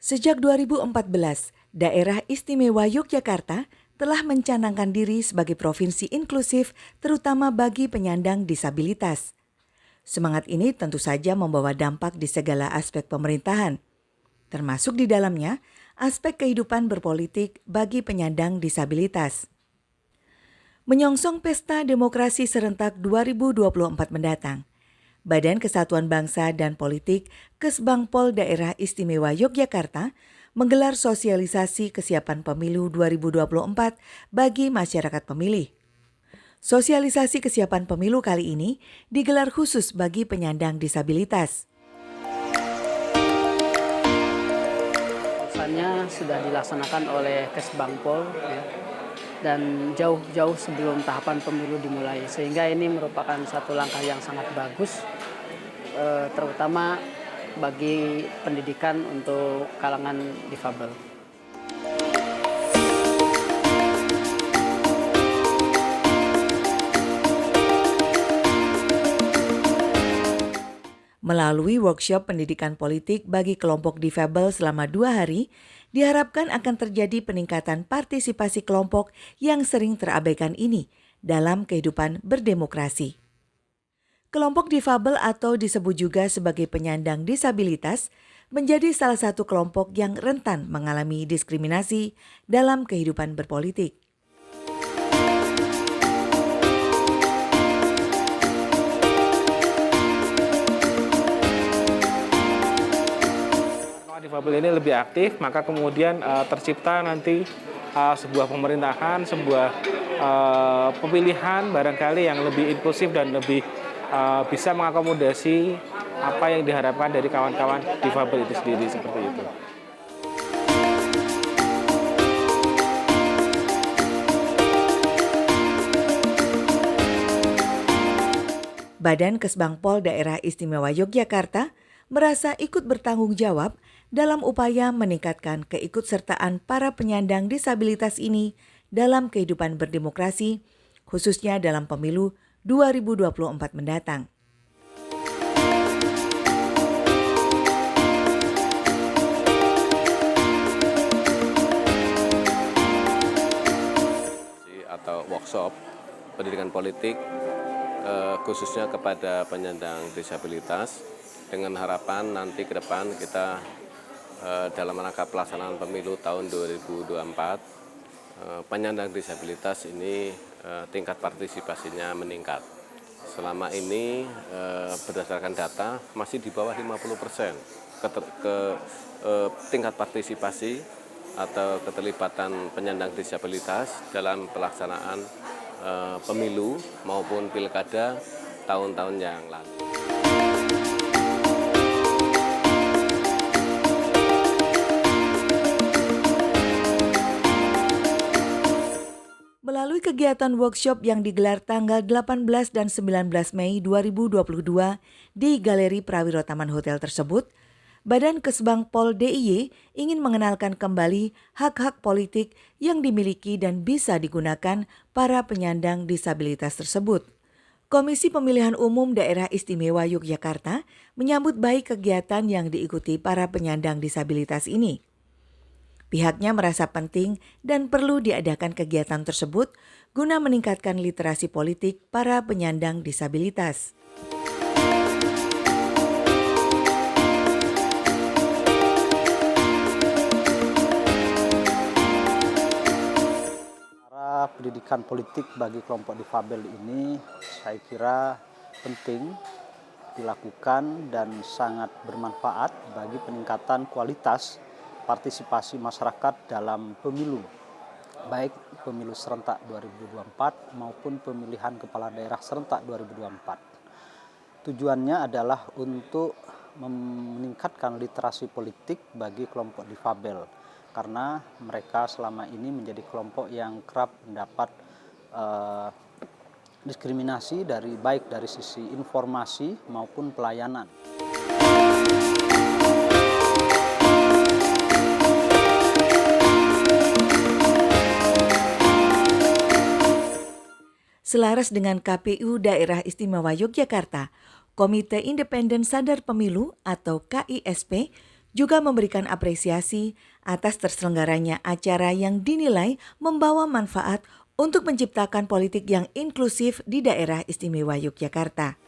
Sejak 2014, Daerah Istimewa Yogyakarta telah mencanangkan diri sebagai provinsi inklusif terutama bagi penyandang disabilitas. Semangat ini tentu saja membawa dampak di segala aspek pemerintahan, termasuk di dalamnya aspek kehidupan berpolitik bagi penyandang disabilitas. Menyongsong Pesta Demokrasi Serentak 2024 mendatang, Badan Kesatuan Bangsa dan Politik Kesbangpol Daerah Istimewa Yogyakarta menggelar sosialisasi kesiapan pemilu 2024 bagi masyarakat pemilih. Sosialisasi kesiapan pemilu kali ini digelar khusus bagi penyandang disabilitas. Pelaksananya sudah dilaksanakan oleh Kesbangpol ya, dan jauh-jauh sebelum tahapan pemilu dimulai, sehingga ini merupakan satu langkah yang sangat bagus, terutama bagi pendidikan untuk kalangan difabel. Melalui workshop pendidikan politik bagi kelompok difabel selama 2 hari, diharapkan akan terjadi peningkatan partisipasi kelompok yang sering terabaikan ini dalam kehidupan berdemokrasi. Kelompok difabel atau disebut juga sebagai penyandang disabilitas menjadi salah satu kelompok yang rentan mengalami diskriminasi dalam kehidupan berpolitik. Difabel ini lebih aktif, maka kemudian tercipta nanti sebuah pemerintahan, sebuah pemilihan barangkali yang lebih inklusif dan lebih bisa mengakomodasi apa yang diharapkan dari kawan-kawan difabel itu sendiri, seperti itu. Badan Kesbangpol Daerah Istimewa Yogyakarta merasa ikut bertanggung jawab dalam upaya meningkatkan keikutsertaan para penyandang disabilitas ini dalam kehidupan berdemokrasi, khususnya dalam pemilu 2024 mendatang. Atau workshop pendidikan politik khususnya kepada penyandang disabilitas, dengan harapan nanti ke depan kita dalam rangka pelaksanaan pemilu tahun 2024 penyandang disabilitas ini tingkat partisipasinya meningkat. Selama ini berdasarkan data masih di bawah 50% tingkat partisipasi atau keterlibatan penyandang disabilitas dalam pelaksanaan pemilu maupun pilkada tahun-tahun yang lalu. Melalui kegiatan workshop yang digelar tanggal 18 dan 19 Mei 2022 di Galeri Prawiro Taman Hotel tersebut, Badan Kesbangpol DIY ingin mengenalkan kembali hak-hak politik yang dimiliki dan bisa digunakan para penyandang disabilitas tersebut. Komisi Pemilihan Umum Daerah Istimewa Yogyakarta menyambut baik kegiatan yang diikuti para penyandang disabilitas ini. Pihaknya merasa penting dan perlu diadakan kegiatan tersebut guna meningkatkan literasi politik para penyandang disabilitas. Pendidikan politik bagi kelompok difabel ini saya kira penting dilakukan dan sangat bermanfaat bagi peningkatan kualitas partisipasi masyarakat dalam pemilu, baik pemilu serentak 2024 maupun pemilihan kepala daerah serentak 2024. Tujuannya adalah untuk meningkatkan literasi politik bagi kelompok difabel, karena mereka selama ini menjadi kelompok yang kerap mendapat diskriminasi baik dari sisi informasi maupun pelayanan. Selaras dengan KPU Daerah Istimewa Yogyakarta, Komite Independen Sadar Pemilu atau KISP juga memberikan apresiasi atas terselenggaranya acara yang dinilai membawa manfaat untuk menciptakan politik yang inklusif di Daerah Istimewa Yogyakarta.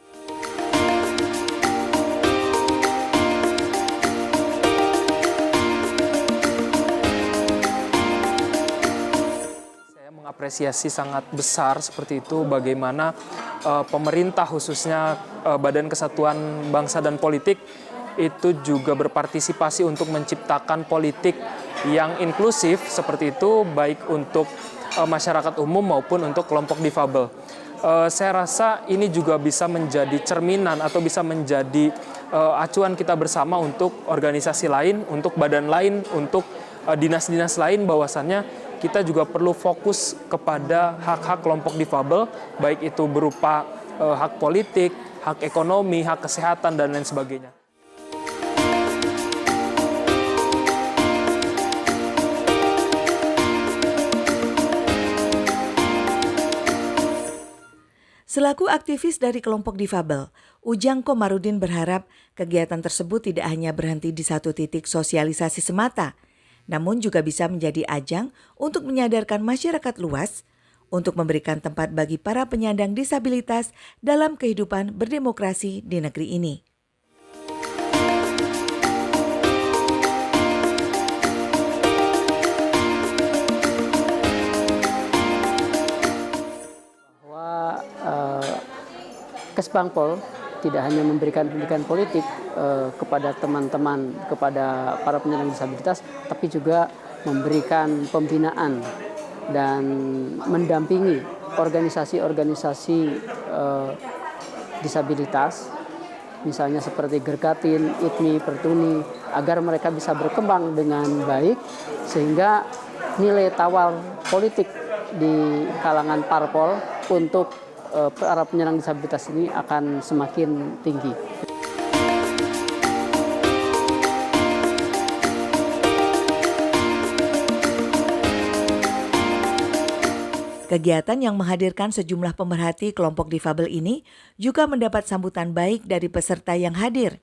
Apresiasi sangat besar seperti itu bagaimana pemerintah khususnya Badan Kesatuan Bangsa dan Politik itu juga berpartisipasi untuk menciptakan politik yang inklusif seperti itu baik untuk masyarakat umum maupun untuk kelompok difabel. Saya rasa ini juga bisa menjadi cerminan atau bisa menjadi acuan kita bersama untuk organisasi lain, untuk badan lain, untuk dinas-dinas lain bahwasannya kita juga perlu fokus kepada hak-hak kelompok difabel, baik itu berupa hak politik, hak ekonomi, hak kesehatan, dan lain sebagainya. Selaku aktivis dari kelompok difabel, Ujang Komarudin berharap kegiatan tersebut tidak hanya berhenti di satu titik sosialisasi semata, namun juga bisa menjadi ajang untuk menyadarkan masyarakat luas untuk memberikan tempat bagi para penyandang disabilitas dalam kehidupan berdemokrasi di negeri ini. Bahwa Kesbangpol tidak hanya memberikan pendidikan politik kepada teman-teman, kepada para penyandang disabilitas, tapi juga memberikan pembinaan dan mendampingi organisasi-organisasi disabilitas, misalnya seperti Gerkatin, ITMI, Pertuni, agar mereka bisa berkembang dengan baik, sehingga nilai tawar politik di kalangan parpol untuk para penyandang disabilitas ini akan semakin tinggi. Kegiatan yang menghadirkan sejumlah pemerhati kelompok difabel ini juga mendapat sambutan baik dari peserta yang hadir.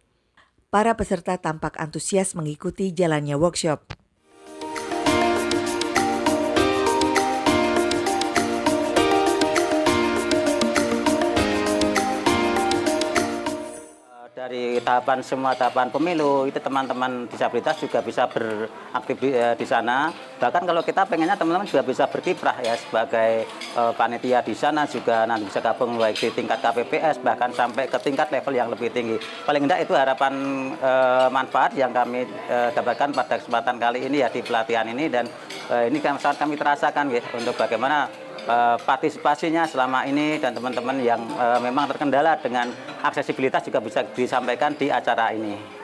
Para peserta tampak antusias mengikuti jalannya workshop. Dari semua tahapan pemilu itu teman-teman disabilitas juga bisa beraktif di sana. Bahkan kalau kita pengennya teman-teman juga bisa berkiprah ya sebagai panitia di sana, juga nanti bisa gabung baik di tingkat KPPS bahkan sampai ke tingkat level yang lebih tinggi. Paling tidak itu harapan manfaat yang kami dapatkan pada kesempatan kali ini ya di pelatihan ini, dan ini sangat kami terasakan ya untuk bagaimana partisipasinya selama ini, dan teman-teman yang memang terkendala dengan aksesibilitas juga bisa disampaikan di acara ini.